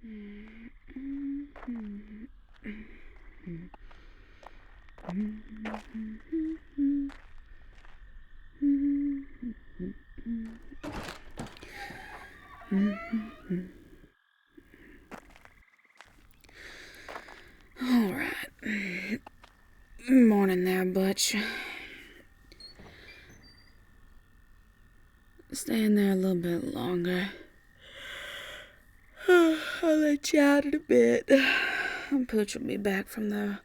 All right. Morning there, Butch. Stay in there a little bit longer. I'll let you out in a bit. Pooch will be back from the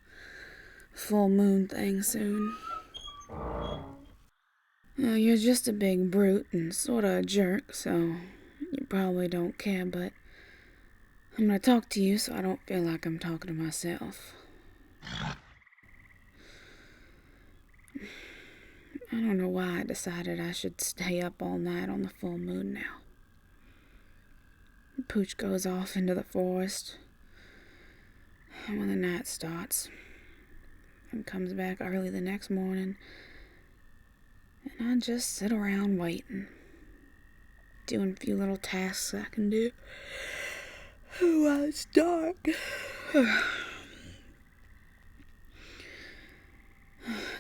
full moon thing soon. You're just a big brute and sort of a jerk, so you probably don't care, but I'm gonna talk to you so I don't feel like I'm talking to myself. I don't know why I decided I should stay up all night on the full moon now. Pooch goes off into the forest when the night starts and comes back early the next morning, and I just sit around waiting, doing a few little tasks I can do while it's dark.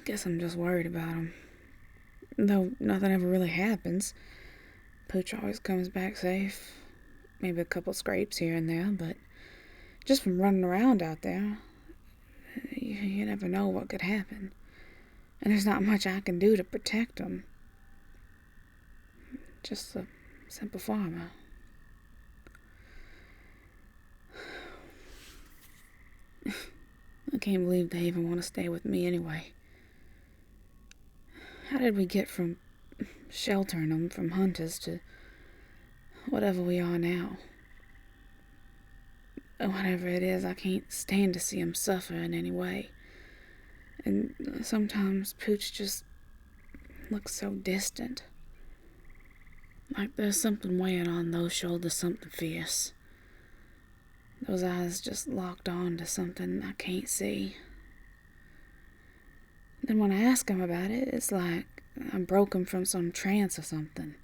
Guess I'm just worried about him. Though nothing ever really happens. Pooch always comes back safe. Maybe a couple scrapes here and there, but just from running around out there, you never know what could happen. And there's not much I can do to protect him. Just a simple farmer. I can't believe they even want to stay with me anyway. How did we get from sheltering them from hunters to whatever we are now? Whatever it is, I can't stand to see them suffer in any way. And sometimes Pooch just looks so distant. Like there's something weighing on those shoulders, something fierce. Those eyes just locked on to something I can't see. Then when I ask him about it, it's like I'm broken from some trance or something.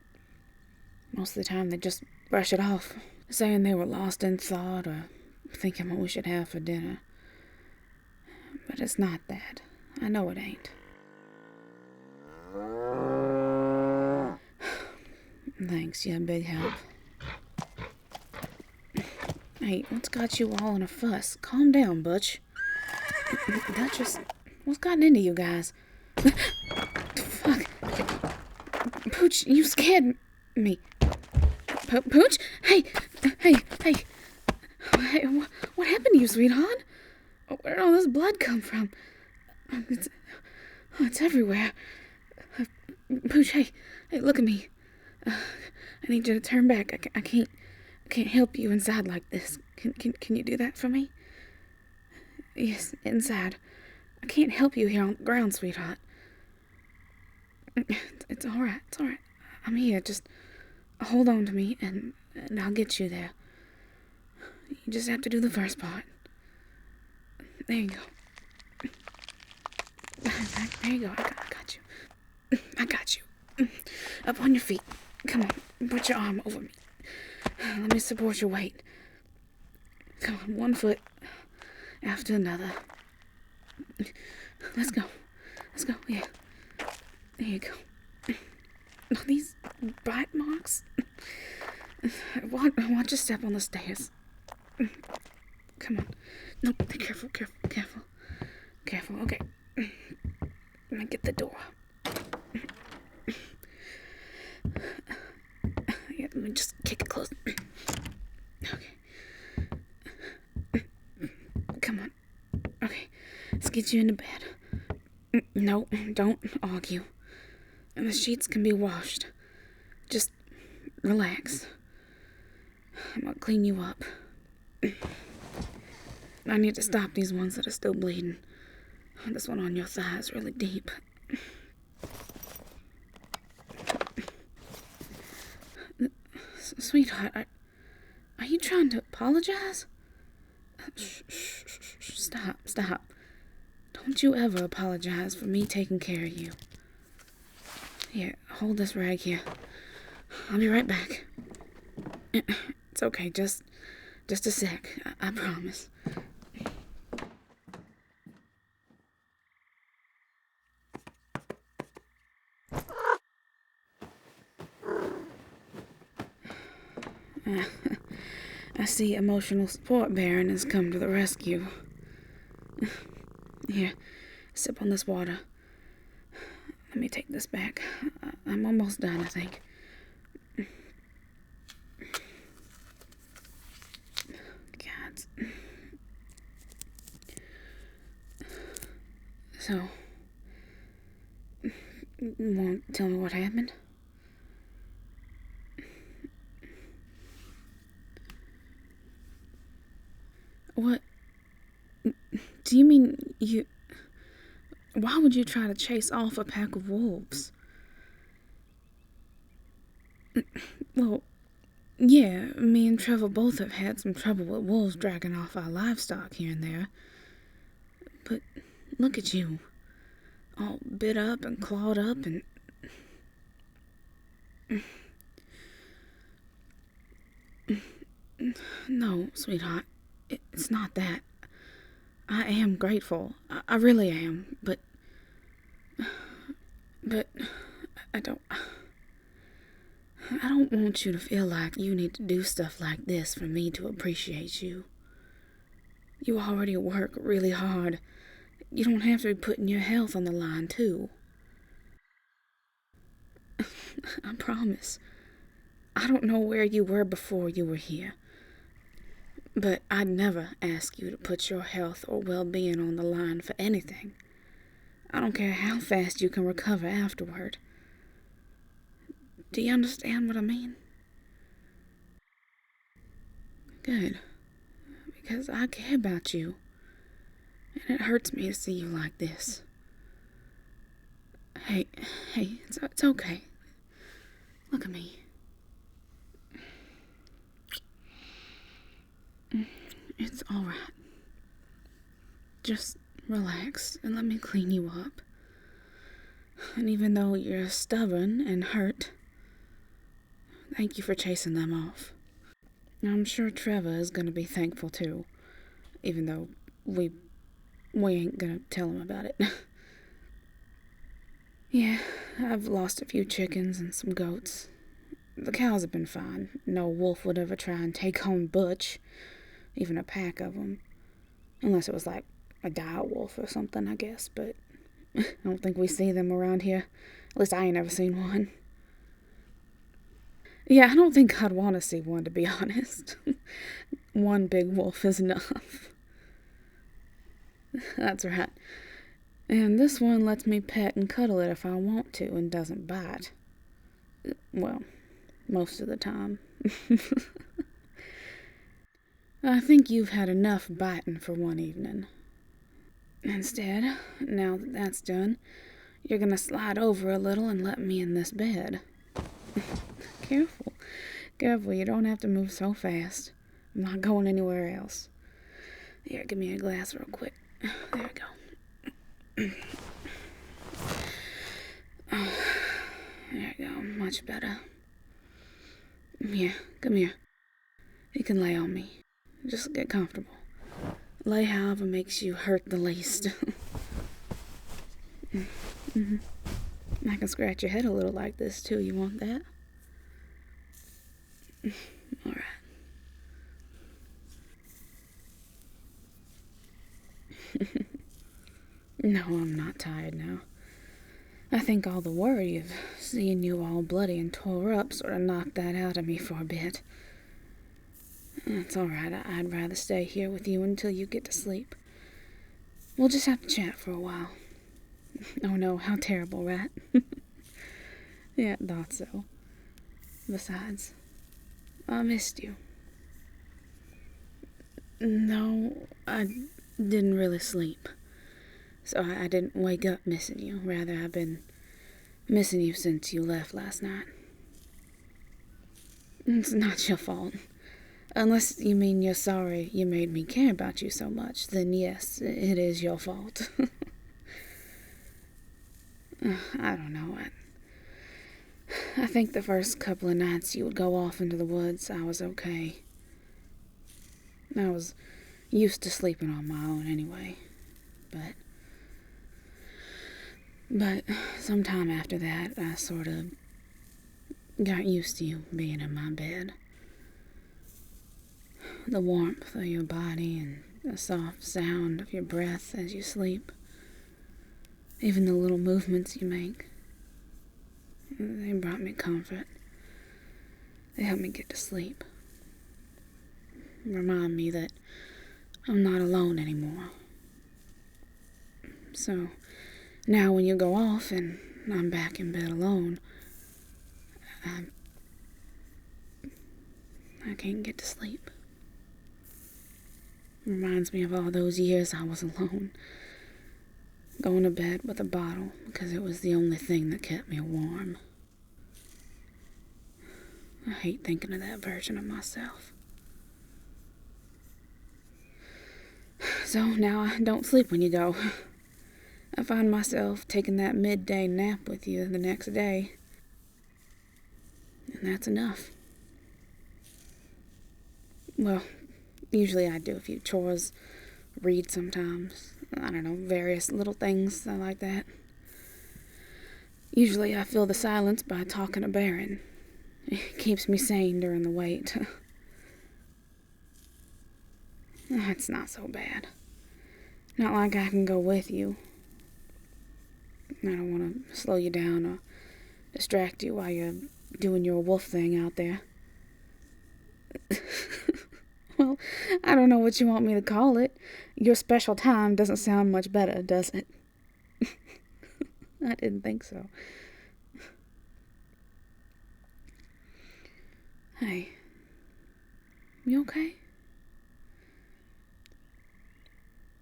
Most of the time they just brush it off, saying they were lost in thought or thinking what we should have for dinner. But it's not that. I know it ain't. Thanks, you're a big help. Hey, what's got you all in a fuss? Calm down, Butch. What's gotten into you guys? Fuck. Pooch, you scared me. Pooch? Hey. What happened to you, sweetheart? Where'd all this blood come from? It's everywhere. Pooch, hey, look at me. I need you to turn back. I can't help you inside like this. Can you do that for me? Yes, inside. I can't help you here on the ground, sweetheart. It's all right. I'm here. Just hold on to me, and I'll get you there. You just have to do the first part. There you go. There you go. I got you. Up on your feet. Come on. Put your arm over me. Let me support your weight. Come on. One foot after another. Let's go. Yeah. There you go. Oh, these bite marks. Watch your step on the stairs. Come on. No, careful. Okay. Let me get the door. Yeah, let me just kick it closed. Okay. Come on. Okay. Let's get you into bed. No, don't argue. And the sheets can be washed. Just relax. I'm gonna clean you up. I need to stop these ones that are still bleeding. This one on your thigh is really deep. Sweetheart, are you trying to apologize? Stop. Don't you ever apologize for me taking care of you. Here, hold this rag here. I'll be right back. It's okay, just Just a sec, I promise. I see emotional support Baron has come to the rescue. Here, sip on this water. Let me take this back. I'm almost done, I think. God. So, you won't tell me what happened? What? Do you mean you... Why would you try to chase off a pack of wolves? Well, yeah, me and Trevor both have had some trouble with wolves dragging off our livestock here and there. But look at you. All bit up and clawed up and... No, sweetheart. It's not that. I am grateful. I really am. But I don't want you to feel like you need to do stuff like this for me to appreciate you. You already work really hard. You don't have to be putting your health on the line, too. I promise. I don't know where you were before you were here. But I'd never ask you to put your health or well-being on the line for anything. I don't care how fast you can recover afterward. Do you understand what I mean? Good. Because I care about you. And it hurts me to see you like this. Hey, it's okay. Look at me. It's alright. Just relax and let me clean you up. And even though you're stubborn and hurt, thank you for chasing them off. I'm sure Trevor is going to be thankful too, even though we ain't going to tell him about it. Yeah, I've lost a few chickens and some goats. The cows have been fine. No wolf would ever try and take on Butch, even a pack of them. Unless it was like a dire wolf or something, I guess, but I don't think we see them around here. At least I ain't ever seen one. Yeah, I don't think I'd want to see one, to be honest. One big wolf is enough. That's right. And this one lets me pet and cuddle it if I want to and doesn't bite. Well, most of the time. I think you've had enough biting for one evening. Instead, now that that's done, you're gonna slide over a little and let me in this bed. Careful, you don't have to move so fast. I'm not going anywhere else. Here, give me a glass real quick. There we go. Oh, there we go, much better. Yeah, come here. You can lay on me. Just get comfortable. Lay however makes you hurt the least. Mm-hmm. I can scratch your head a little like this too. You want that? Alright. No, I'm not tired now. I think all the worry of seeing you all bloody and tore up sort of knocked that out of me for a bit. It's alright. I'd rather stay here with you until you get to sleep. We'll just have to chat for a while. Oh no, how terrible, right? Yeah, I thought so. Besides, I missed you. No, I didn't really sleep. So I didn't wake up missing you. Rather, I've been missing you since you left last night. It's not your fault. Unless you mean you're sorry you made me care about you so much, then yes, it is your fault. I don't know. I think the first couple of nights you would go off into the woods, I was okay. I was used to sleeping on my own anyway, but sometime after that, I sort of got used to you being in my bed. The warmth of your body and the soft sound of your breath as you sleep. Even the little movements you make. They brought me comfort. They helped me get to sleep. Remind me that I'm not alone anymore. So, now when you go off and I'm back in bed alone, I can't get to sleep. Reminds me of all those years I was alone. Going to bed with a bottle because it was the only thing that kept me warm. I hate thinking of that version of myself. So now I don't sleep when you go. I find myself taking that midday nap with you the next day. And that's enough. Well, usually I do a few chores, read sometimes. I don't know, various little things like that. Usually I fill the silence by talking to Baron. It keeps me sane during the wait. That's not so bad. Not like I can go with you. I don't want to slow you down or distract you while you're doing your wolf thing out there. Well, I don't know what you want me to call it. Your special time doesn't sound much better, does it? I didn't think so. Hey, you okay?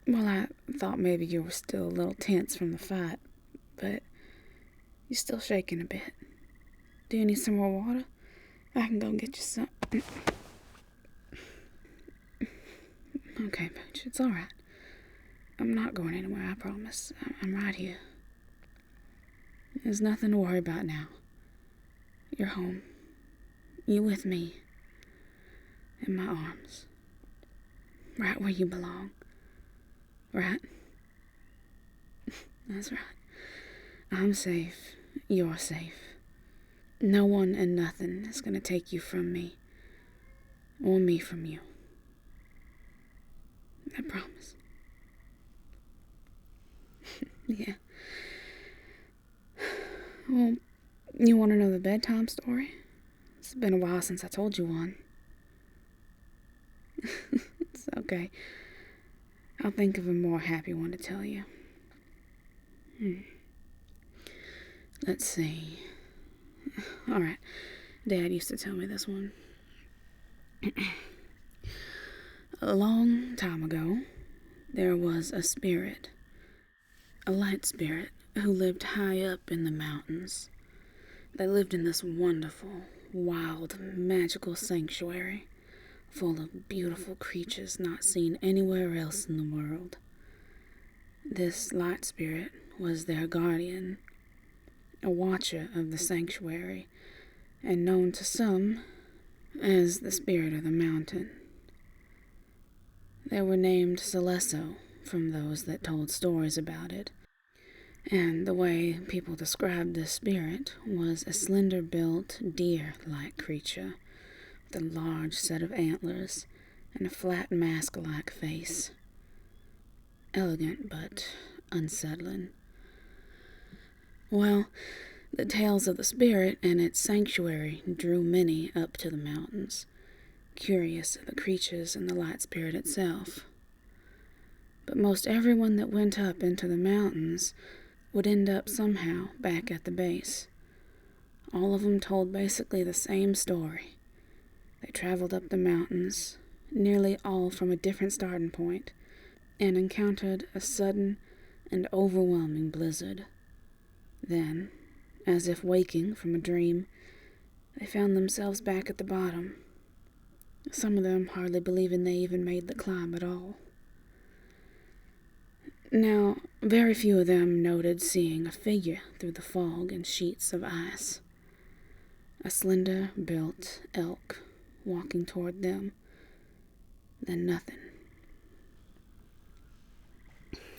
Well, I thought maybe you were still a little tense from the fight, but you're still shaking a bit. Do you need some more water? I can go get you some. Okay, Pooch, it's alright. I'm not going anywhere, I promise. I'm right here. There's nothing to worry about now. You're home. You with me. In my arms. Right where you belong. Right? That's right. I'm safe. You're safe. No one and nothing is gonna take you from me. Or me from you. I promise. Yeah. Well, you want to know the bedtime story? It's been a while since I told you one. It's okay. I'll think of a more happy one to tell you. Let's see. Alright. Dad used to tell me this one. A long time ago, there was a spirit. A light spirit who lived high up in the mountains. They lived in this wonderful, wild, magical sanctuary, full of beautiful creatures not seen anywhere else in the world. This light spirit was their guardian, a watcher of the sanctuary, and known to some as the spirit of the mountain. They were named Celesso from those that told stories about it, and the way people described this spirit was a slender-built, deer-like creature with a large set of antlers and a flat mask-like face. Elegant, but unsettling. Well, the tales of the spirit and its sanctuary drew many up to the mountains, curious of the creatures and the light spirit itself. But most everyone that went up into the mountains would end up somehow back at the base. All of them told basically the same story. They traveled up the mountains, nearly all from a different starting point, and encountered a sudden and overwhelming blizzard. Then, as if waking from a dream, they found themselves back at the bottom, some of them hardly believing they even made the climb at all. Now, very few of them noted seeing a figure through the fog and sheets of ice. A slender-built elk walking toward them. then nothing.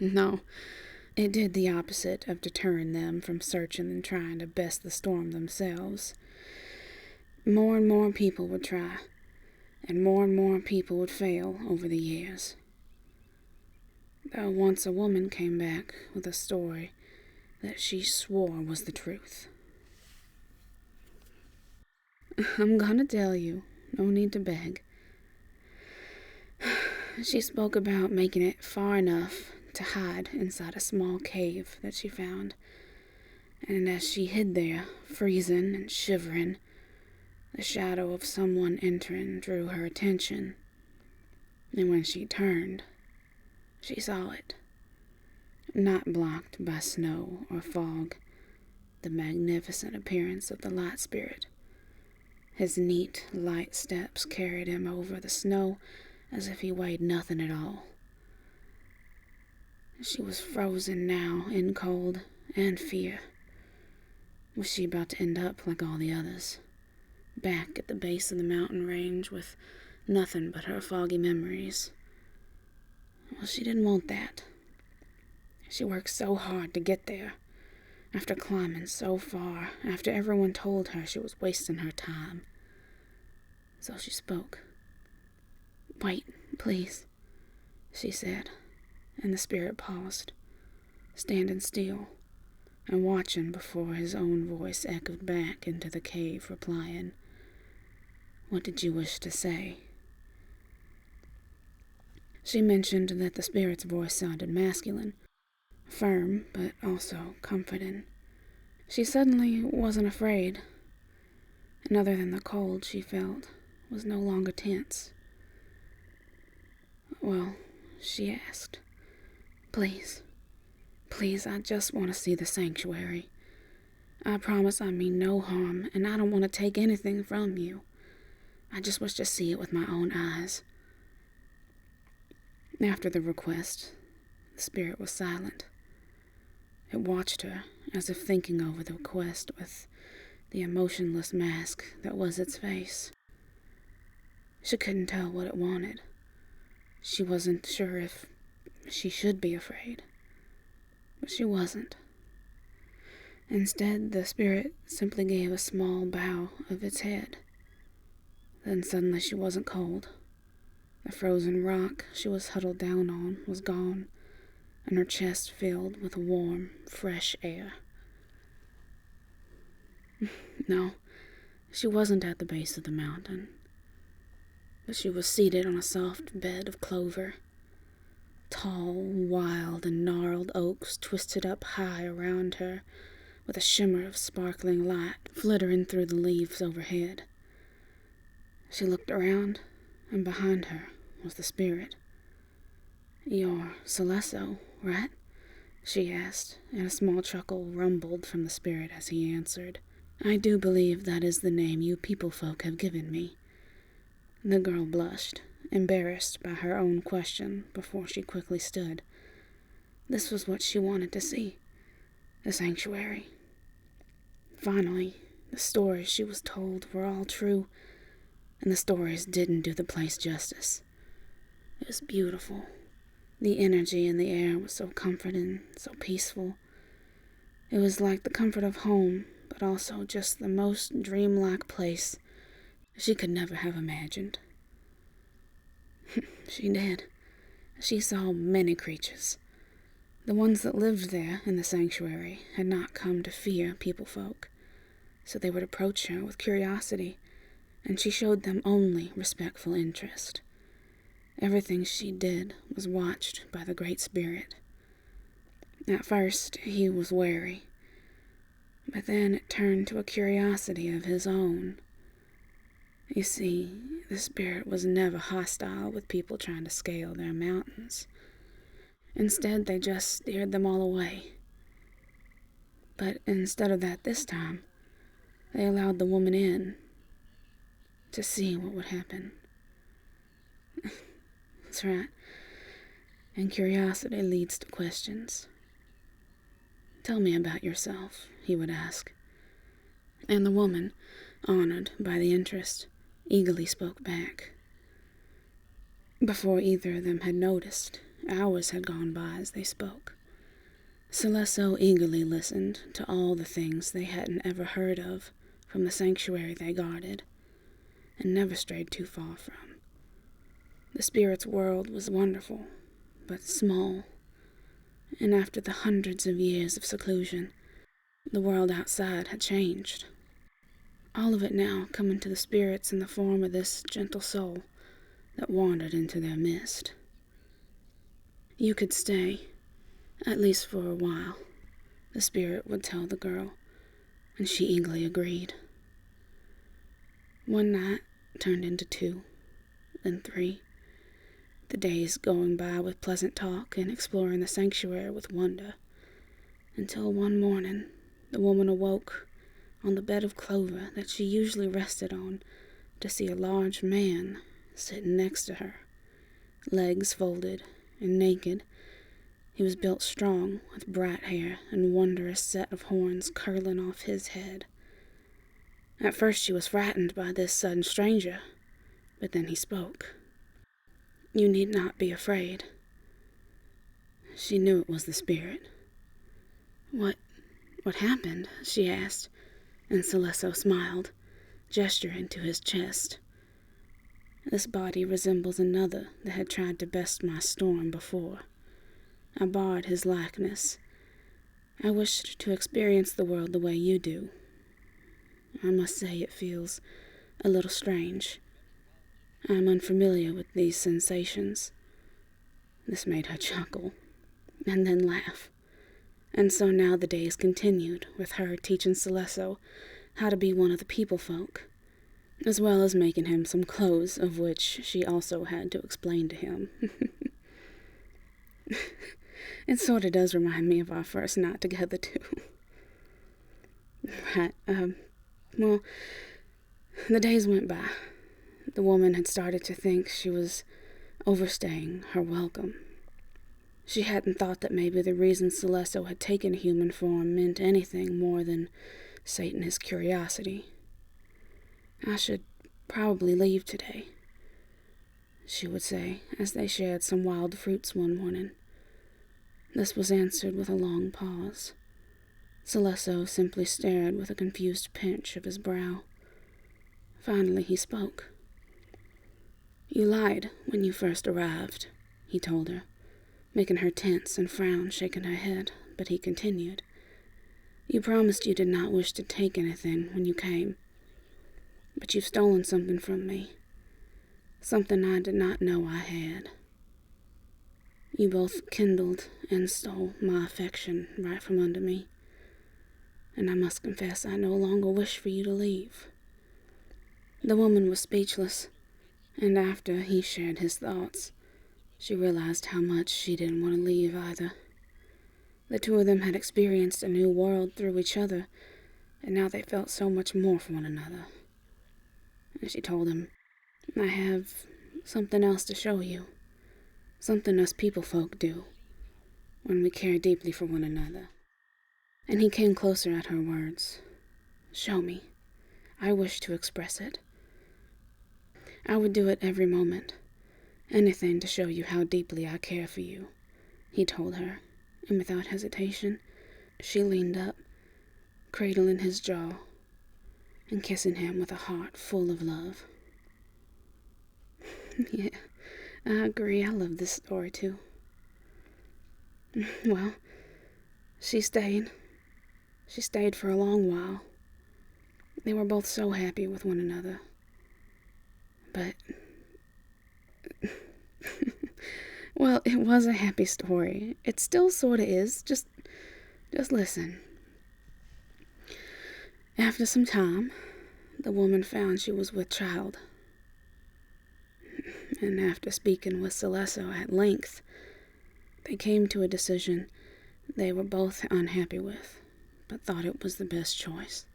No, it did the opposite of deterring them from searching and trying to best the storm themselves. More and more people would try, and more people would fail over the years. Though once a woman came back with a story that she swore was the truth. I'm gonna tell you, no need to beg. She spoke about making it far enough to hide inside a small cave that she found. And as she hid there, freezing and shivering, the shadow of someone entering drew her attention. And when she turned, she saw it. Not blocked by snow or fog, the magnificent appearance of the light spirit. His neat, light steps carried him over the snow as if he weighed nothing at all. She was frozen now in cold and fear. Was she about to end up like all the others, back at the base of the mountain range with nothing but her foggy memories? Well, she didn't want that. She worked so hard to get there, after climbing so far, after everyone told her she was wasting her time. So she spoke. "Wait, please," she said, and the spirit paused, standing still and watching before his own voice echoed back into the cave, replying, "What did you wish to say?" She mentioned that the spirit's voice sounded masculine, firm, but also comforting. She suddenly wasn't afraid, and other than the cold she felt, was no longer tense. "Well," she asked, Please, I just want to see the sanctuary. I promise I mean no harm, and I don't want to take anything from you. I just wish to see it with my own eyes." After the request, the spirit was silent. It watched her, as if thinking over the request with the emotionless mask that was its face. She couldn't tell what it wanted. She wasn't sure if she should be afraid, but she wasn't. Instead, the spirit simply gave a small bow of its head. Then suddenly she wasn't cold. The frozen rock she was huddled down on was gone, and her chest filled with warm, fresh air. No, she wasn't at the base of the mountain, but she was seated on a soft bed of clover. Tall, wild, and gnarled oaks twisted up high around her, with a shimmer of sparkling light flittering through the leaves overhead. She looked around, and behind her was the spirit. "You're Celesso, right?" she asked, and a small chuckle rumbled from the spirit as he answered. "I do believe that is the name you people folk have given me." The girl blushed, embarrassed by her own question, before she quickly stood. This was what she wanted to see. The sanctuary. Finally, the stories she was told were all true, and the stories didn't do the place justice. It was beautiful. The energy in the air was so comforting, so peaceful. It was like the comfort of home, but also just the most dreamlike place she could never have imagined. She did. She saw many creatures. The ones that lived there in the sanctuary had not come to fear people folk, so they would approach her with curiosity, and she showed them only respectful interest. Everything she did was watched by the Great Spirit. At first, he was wary, but then it turned to a curiosity of his own. You see, the spirit was never hostile with people trying to scale their mountains. Instead, they just steered them all away. But instead of that this time, they allowed the woman in to see what would happen. That's right. And curiosity leads to questions. "Tell me about yourself," he would ask. And the woman, honored by the interest, eagerly spoke back. Before either of them had noticed, hours had gone by as they spoke. Celesso eagerly listened to all the things they hadn't ever heard of from the sanctuary they guarded, and never strayed too far from. The spirit's world was wonderful, but small, and after the hundreds of years of seclusion, the world outside had changed. All of it now coming to the spirits in the form of this gentle soul that wandered into their midst. You could stay, at least for a while, the spirit would tell the girl, and she eagerly agreed. One night turned into 2, then 3, the days going by with pleasant talk and exploring the sanctuary with wonder, until one morning the woman awoke on the bed of clover that she usually rested on to see a large man sitting next to her, legs folded and naked. He was built strong, with bright hair and wondrous set of horns curling off his head. At first she was frightened by this sudden stranger, but then he spoke. You need not be afraid. She knew it was the spirit. What happened? She asked, and Celesso smiled, gesturing to his chest. This body resembles another that had tried to best my storm before. I barred his likeness. I wished to experience the world the way you do. I must say it feels a little strange. I am unfamiliar with these sensations. This made her chuckle, and then laugh. And so now the days continued, with her teaching Celesso how to be one of the people folk, as well as making him some clothes, of which she also had to explain to him. It sort of does remind me of our first night together, too. Right, well, the days went by. The woman had started to think she was overstaying her welcome. She hadn't thought that maybe the reason Celesso had taken human form meant anything more than sating his curiosity. I should probably leave today, she would say, as they shared some wild fruits one morning. This was answered with a long pause. Celesso simply stared with a confused pinch of his brow. Finally he spoke. You lied when you first arrived, he told her, making her tense and frown, shaking her head, but he continued. You promised you did not wish to take anything when you came, but you've stolen something from me, something I did not know I had. You both kindled and stole my affection right from under me, and I must confess I no longer wish for you to leave. The woman was speechless, and after he shared his thoughts, she realized how much she didn't want to leave either. The two of them had experienced a new world through each other, and now they felt so much more for one another. And she told him, I have something else to show you, something us people folk do, when we care deeply for one another. And he came closer at her words. Show me. I wish to express it. I would do it every moment. Anything to show you how deeply I care for you, he told her, and without hesitation, she leaned up, cradling his jaw, and kissing him with a heart full of love. Yeah, I agree. I love this story, too. Well, she stayed. She stayed for a long while. They were both so happy with one another. But, well, it was a happy story. It still sorta is. Just listen. After some time, the woman found she was with child. And after speaking with Celesso at length, they came to a decision they were both unhappy with, but thought it was the best choice.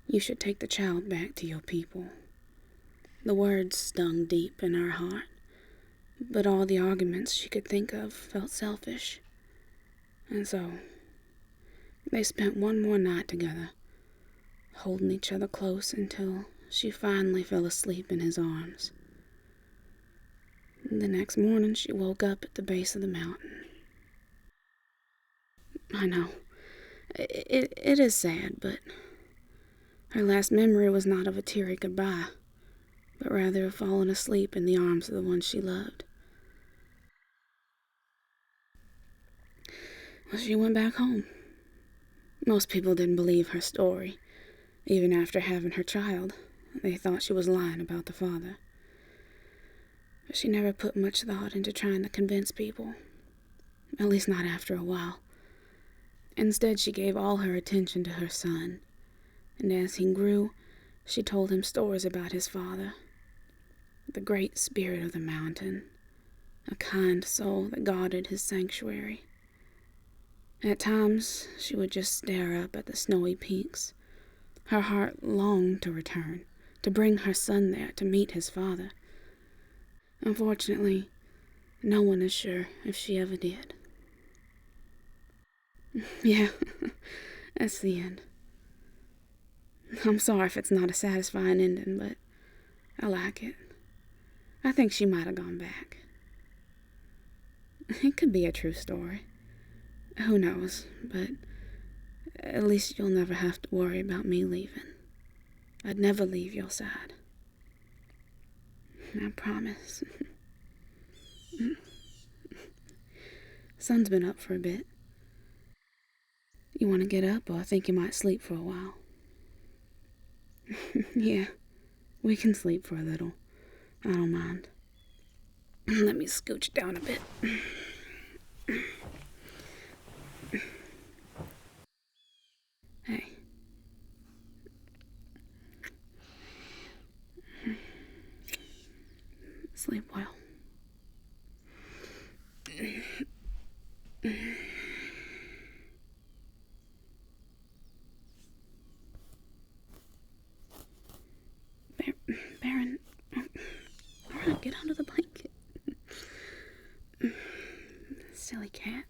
You should take the child back to your people. The words stung deep in her heart, but all the arguments she could think of felt selfish. And so, they spent one more night together, holding each other close until she finally fell asleep in his arms. The next morning, she woke up at the base of the mountain. I know, it is sad, but her last memory was not of a teary goodbye, but rather of falling asleep in the arms of the one she loved. Well, she went back home. Most people didn't believe her story. Even after having her child, they thought she was lying about the father. But she never put much thought into trying to convince people, at least not after a while. Instead, she gave all her attention to her son, and as he grew, she told him stories about his father, the great spirit of the mountain, a kind soul that guarded his sanctuary. At times, she would just stare up at the snowy peaks. Her heart longed to return, to bring her son there to meet his father. Unfortunately, no one is sure if she ever did. Yeah, that's the end. I'm sorry if it's not a satisfying ending, but I like it. I think she might have gone back. It could be a true story. Who knows, but at least you'll never have to worry about me leaving. I'd never leave your side. I promise. Sun's been up for a bit. You want to get up, or I think you might sleep for a while? Yeah, we can sleep for a little. I don't mind. Let me scooch down a bit. Hey. Sleep well. Baron, alright, get under the blanket. Silly cat.